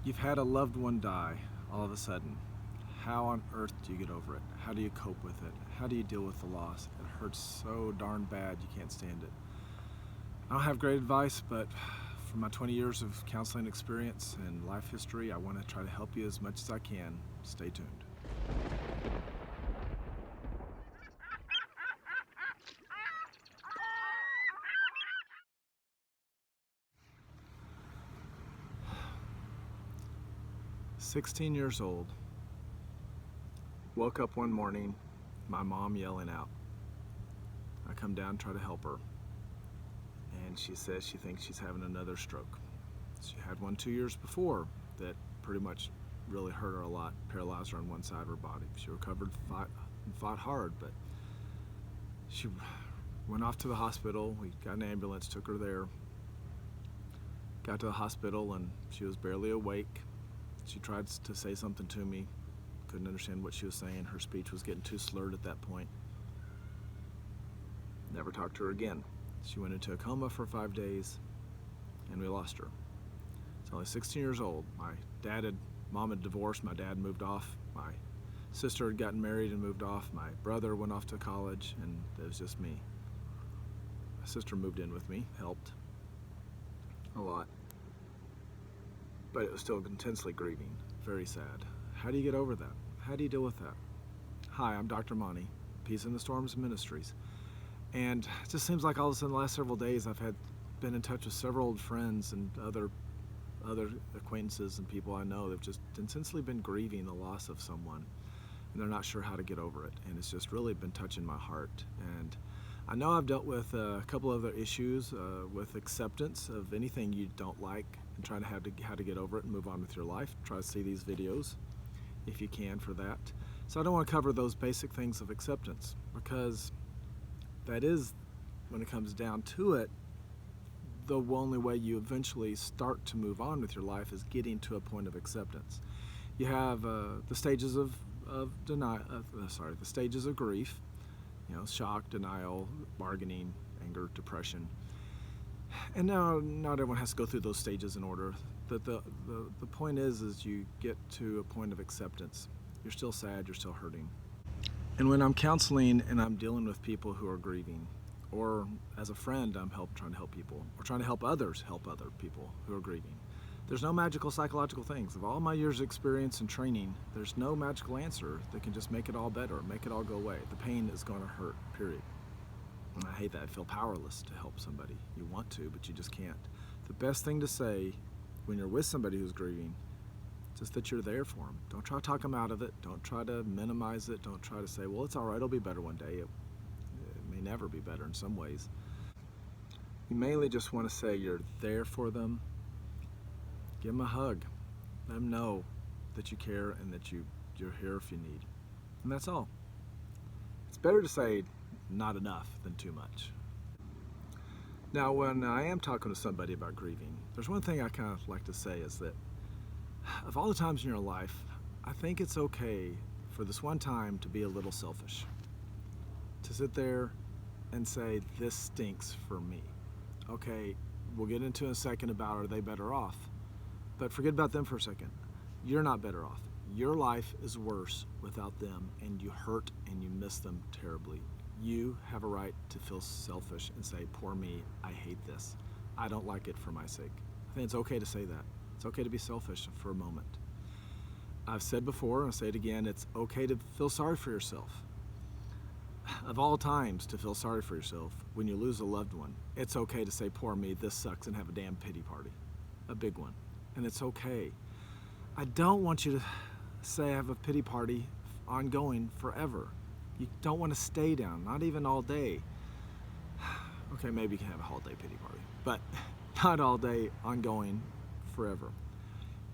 You've had a loved one die all of a sudden. How on earth do you get over it? How do you cope with it? How do you deal with the loss? It hurts so darn bad you can't stand it. I don't have great advice, but from my 20 years of counseling experience and life history, I want to try to help you as much as I can. Stay tuned. "16 years old. Woke up one morning, my mom yelling out. I come down, try to help her, and she says she thinks she's having another stroke. She had one 2 years before that pretty much really hurt her a lot, paralyzed her on one side of her body. She recovered, fought hard, but she went off to the hospital. We got an ambulance, took her there, got to the hospital, and she was barely awake. She tried to say something to me, couldn't understand what she was saying. Her speech was getting too slurred at that point. Never talked to her again. She went into a coma for 5 days, and we lost her. She's only 16 years old. Mom had divorced, my dad moved off, my sister had gotten married and moved off, my brother went off to college, and it was just me. My sister moved in with me, helped a lot, but it was still intensely grieving, very sad. How do you get over that? How do you deal with that? Hi, I'm Dr. Monty, Peace in the Storms Ministries. And it just seems like all of a sudden the last several days I've been in touch with several old friends and other acquaintances and people I know that have just intensely been grieving the loss of someone, and they're not sure how to get over it. And it's just really been touching my heart. And I know I've dealt with a couple other issues with acceptance of anything you don't like and trying to how to get over it and move on with your life. Try to see these videos if you can for that. So I don't want to cover those basic things of acceptance, because that is, when it comes down to it, the only way you eventually start to move on with your life is getting to a point of acceptance. You have the stages of the stages of grief. Shock, denial, bargaining, anger, depression. And now, not everyone has to go through those stages in order. But the point is you get to a point of acceptance. You're still sad, you're still hurting. And when I'm counseling and I'm dealing with people who are grieving, or as a friend, I'm trying to help people, or trying to help other people who are grieving, there's no magical psychological things. Of all my years of experience and training, there's no magical answer that can just make it all better, make it all go away. The pain is going to hurt, period. And I hate that. I feel powerless to help somebody. You want to, but you just can't. The best thing to say when you're with somebody who's grieving, just that you're there for them. Don't try to talk them out of it. Don't try to minimize it. Don't try to say, well, it's all right, it'll be better one day. It may never be better in some ways. You mainly just want to say you're there for them. Give them a hug. Let them know that you care and that you're here if you need. And that's all. It's better to say not enough than too much. Now, when I am talking to somebody about grieving, there's one thing I kind of like to say is that of all the times in your life, I think it's okay for this one time to be a little selfish. To sit there and say, this stinks for me. Okay, we'll get into in a second about are they better off, but forget about them for a second. You're not better off. Your life is worse without them, and you hurt and you miss them terribly. You have a right to feel selfish and say, poor me, I hate this. I don't like it for my sake. I think it's okay to say that. It's okay to be selfish for a moment. I've said before, and I'll say it again, it's okay to feel sorry for yourself. Of all times to feel sorry for yourself, when you lose a loved one, it's okay to say, poor me, this sucks, and have a damn pity party. A big one. And it's okay. I don't want you to say I have a pity party ongoing forever. You don't want to stay down, not even all day. Okay, maybe you can have a all day pity party, but not all day, ongoing, forever.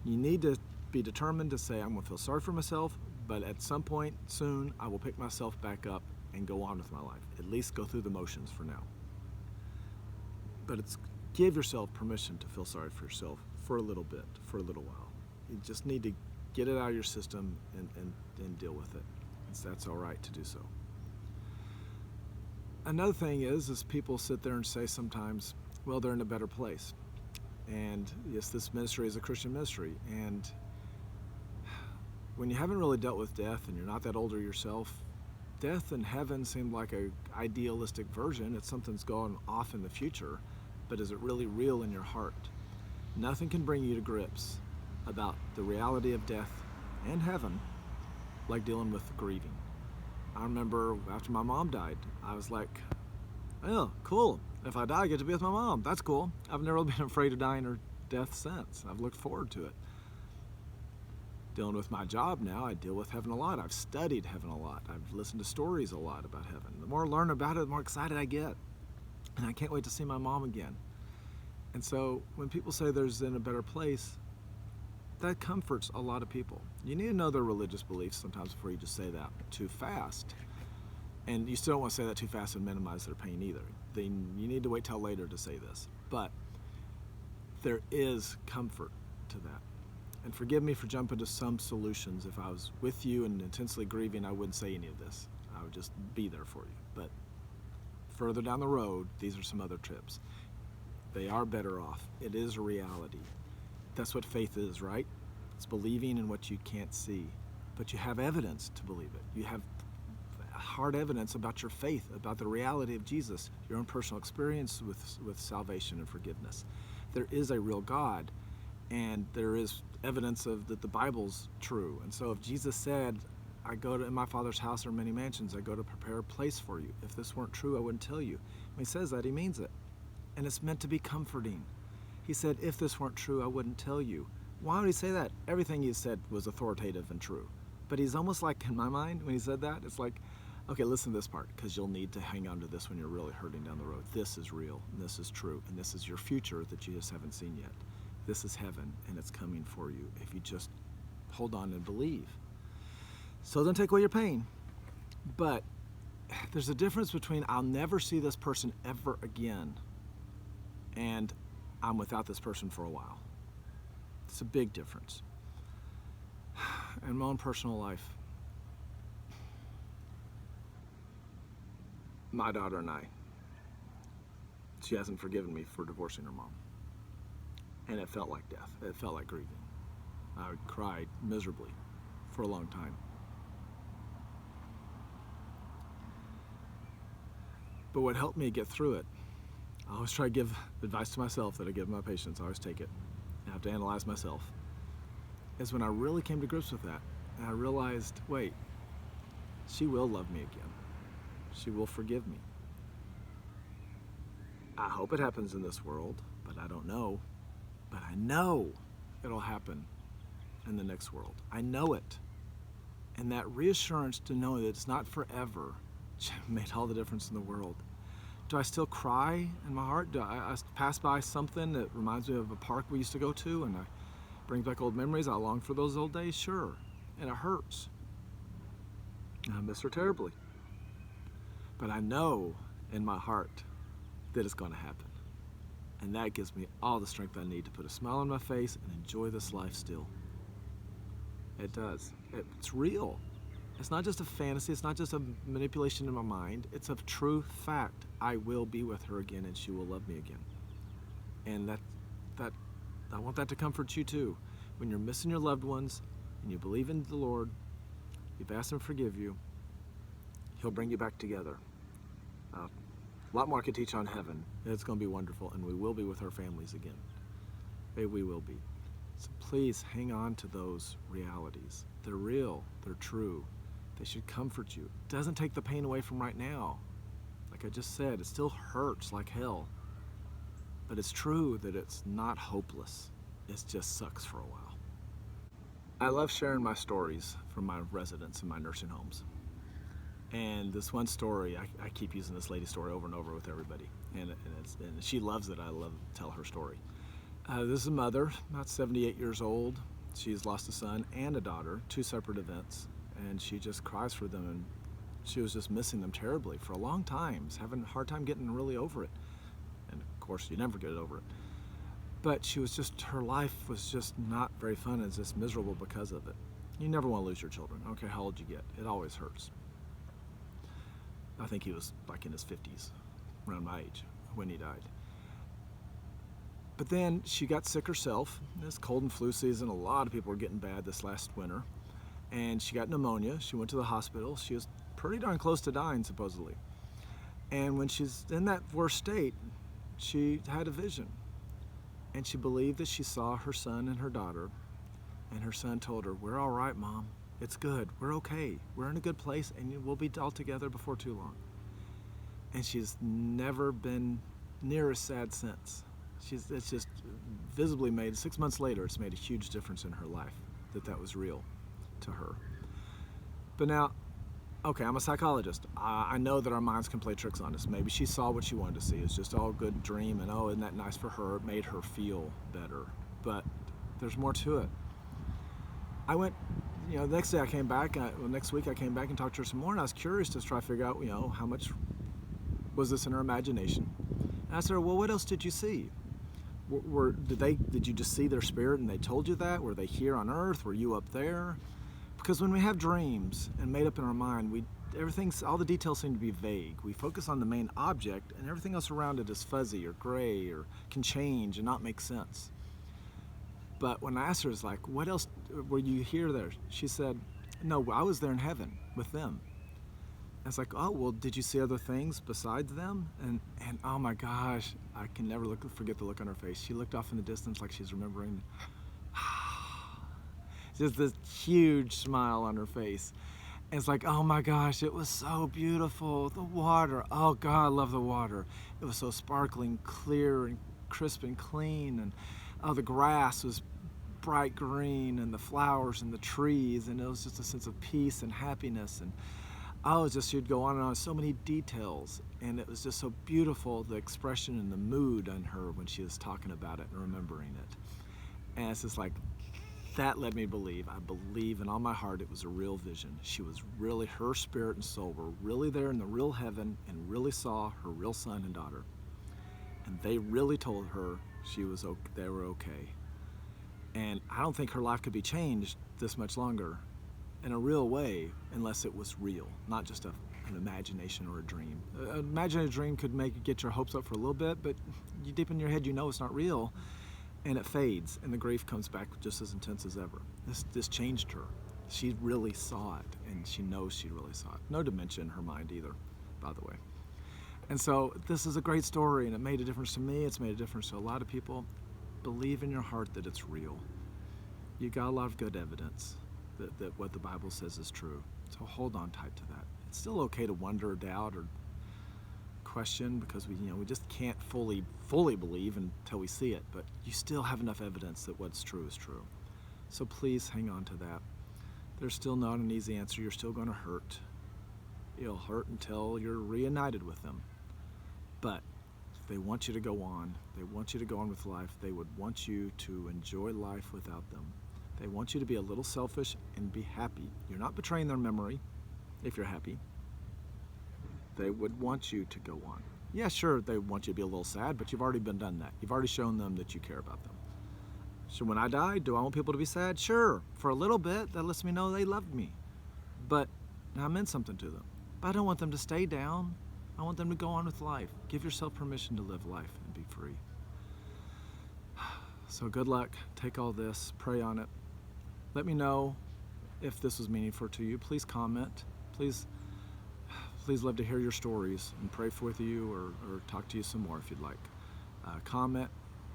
You need to be determined to say, I'm going to feel sorry for myself, but at some point soon, I will pick myself back up and go on with my life. At least go through the motions for now. But give yourself permission to feel sorry for yourself for a little bit, for a little while. You just need to get it out of your system and deal with it. That's all right to do so. Another thing is people sit there and say sometimes, well, they're in a better place. And yes, this ministry is a Christian ministry. And when you haven't really dealt with death and you're not that older yourself, death and heaven seem like a idealistic version. It's something that's going off in the future, but is it really real in your heart? Nothing can bring you to grips about the reality of death and heaven like dealing with grieving. I remember after my mom died, I was like, oh, cool. If I die, I get to be with my mom. That's cool. I've never been afraid of dying or death since. I've looked forward to it. Dealing with my job now, I deal with heaven a lot. I've studied heaven a lot. I've listened to stories a lot about heaven. The more I learn about it, the more excited I get. And I can't wait to see my mom again. And so when people say there's in a better place, that comforts a lot of people. You need to know their religious beliefs sometimes before you just say that too fast. And you still don't want to say that too fast and minimize their pain either. Then you need to wait till later to say this. But there is comfort to that. And forgive me for jumping to some solutions. If I was with you and intensely grieving, I wouldn't say any of this. I would just be there for you. But further down the road, these are some other tips. They are better off. It is a reality. That's what faith is, right? It's believing in what you can't see. But you have evidence to believe it. You have hard evidence about your faith, about the reality of Jesus, your own personal experience with salvation and forgiveness. There is a real God, and there is evidence of that the Bible's true. And so if Jesus said, I go to, in my Father's house are many mansions, I go to prepare a place for you. If this weren't true, I wouldn't tell you. When he says that, he means it. And it's meant to be comforting. He said, if this weren't true, I wouldn't tell you. Why would he say that? Everything he said was authoritative and true. But he's almost like, in my mind, when he said that, it's like, okay, listen to this part, because you'll need to hang on to this when you're really hurting down the road. This is real, and this is true, and this is your future that you just haven't seen yet. This is heaven, and it's coming for you if you just hold on and believe. So don't take away your pain, but there's a difference between I'll never see this person ever again and I'm without this person for a while. It's a big difference. In my own personal life, my daughter and I, she hasn't forgiven me for divorcing her mom. And it felt like death. It felt like grieving. I cried miserably for a long time. But what helped me get through it, I always try to give advice to myself that I give my patients. I always take it. I have to analyze myself. Is when I really came to grips with that. And I realized, wait, she will love me again. She will forgive me. I hope it happens in this world, but I don't know. But I know it'll happen in the next world. I know it. And that reassurance to know that it's not forever made all the difference in the world. Do I still cry in my heart? Do I pass by something that reminds me of a park we used to go to and I bring back old memories? I long for those old days, sure. And it hurts. And I miss her terribly. But I know in my heart that it's going to happen. And that gives me all the strength I need to put a smile on my face and enjoy this life still. It does. It's real. It's not just a fantasy. It's not just a manipulation in my mind. It's a true fact. I will be with her again and she will love me again. And that I want that to comfort you too. When you're missing your loved ones and you believe in the Lord, you've asked him to forgive you, he'll bring you back together. A lot more I could teach on heaven. It's going to be wonderful, and we will be with our families again. We will be. So please hang on to those realities. They're real. They're true. They should comfort you. It doesn't take the pain away from right now. Like I just said, it still hurts like hell. But it's true that it's not hopeless. It just sucks for a while. I love sharing my stories from my residents in my nursing homes. And this one story, I keep using this lady's story over and over with everybody. And she loves it. I love to tell her story. This is a mother, about 78 years old. She's lost a son and a daughter, 2 separate events. And she just cries for them. And she was just missing them terribly for a long time. Having a hard time getting really over it. And of course, you never get over it. But she was just, her life was just not very fun and just miserable because of it. You never want to lose your children. I don't care how old you get. It always hurts. I think he was like in his 50s, around my age, when he died. But then she got sick herself. It's cold and flu season. A lot of people were getting bad this last winter. And she got pneumonia. She went to the hospital. She was pretty darn close to dying, supposedly. And when she's in that worst state, she had a vision. And she believed that she saw her son and her daughter. And her son told her, "We're all right, Mom. It's good. We're okay. We're in a good place, and we'll be all together before too long." And she's never been near as sad since. It's just visibly made, 6 months later, it's made a huge difference in her life that was real to her. But now, okay, I'm a psychologist. I know that our minds can play tricks on us. Maybe she saw what she wanted to see. It's just all good dream, and oh, isn't that nice for her? It made her feel better. But there's more to it. I went, the next day I came back, next week I came back and talked to her some more, and I was curious to try to figure out, how much was this in her imagination. And I asked her, well, what else did you see? Did you just see their spirit and they told you that? Were they here on earth? Were you up there? Because when we have dreams and made up in our mind, all the details seem to be vague. We focus on the main object, and everything else around it is fuzzy or gray or can change and not make sense. But when I asked her, it's like, what else were you here there? She said, no, I was there in heaven with them. I was like, oh, well, did you see other things besides them? And oh my gosh, I can never forget the look on her face. She looked off in the distance like she's remembering. Just this huge smile on her face. And it's like, oh my gosh, it was so beautiful. The water, oh God, I love the water. It was so sparkling, clear and crisp and clean. And oh, the grass was bright green, and the flowers and the trees, and it was just a sense of peace and happiness. And she'd go on and on, so many details, and it was just so beautiful, the expression and the mood on her when she was talking about it and remembering it. And it's just like, that led me to believe. I believe in all my heart it was a real vision. She was really, her spirit and soul were really there in the real heaven and really saw her real son and daughter. And they really told her they were okay. And I don't think her life could be changed this much longer in a real way unless it was real, not just an imagination or a dream. Imagining a dream could get your hopes up for a little bit, but deep in your head you know it's not real, and it fades, and the grief comes back just as intense as ever. This changed her. She really saw it, and she knows she really saw it. No dementia in her mind either, by the way. And so this is a great story, and it made a difference to me. It's made a difference to a lot of people. Believe in your heart that it's real. You got a lot of good evidence that what the Bible says is true. So hold on tight to that. It's still okay to wonder or doubt or question, because we just can't fully believe until we see it, but you still have enough evidence that what's true is true. So please hang on to that. There's still not an easy answer. You're still going to hurt. You'll hurt until you're reunited with them. But they want you to go on. They want you to go on with life. They would want you to enjoy life without them. They want you to be a little selfish and be happy. You're not betraying their memory if you're happy. They would want you to go on. Yeah, sure, they want you to be a little sad, but you've already done that. You've already shown them that you care about them. So when I die, do I want people to be sad? Sure, for a little bit, that lets me know they loved me. But I meant something to them. But I don't want them to stay down. I want them to go on with life. Give yourself permission to live life and be free. So good luck. Take all this, pray on it. Let me know if this was meaningful to you. Please comment. Please love to hear your stories and pray with you or talk to you some more if you'd like. Comment.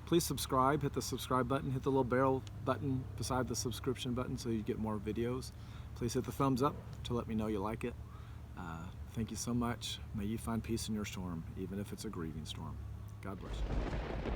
Please subscribe. Hit the subscribe button. Hit the little barrel button beside the subscription button so you get more videos. Please hit the thumbs up to let me know you like it. Thank you so much. May you find peace in your storm, even if it's a grieving storm. God bless you.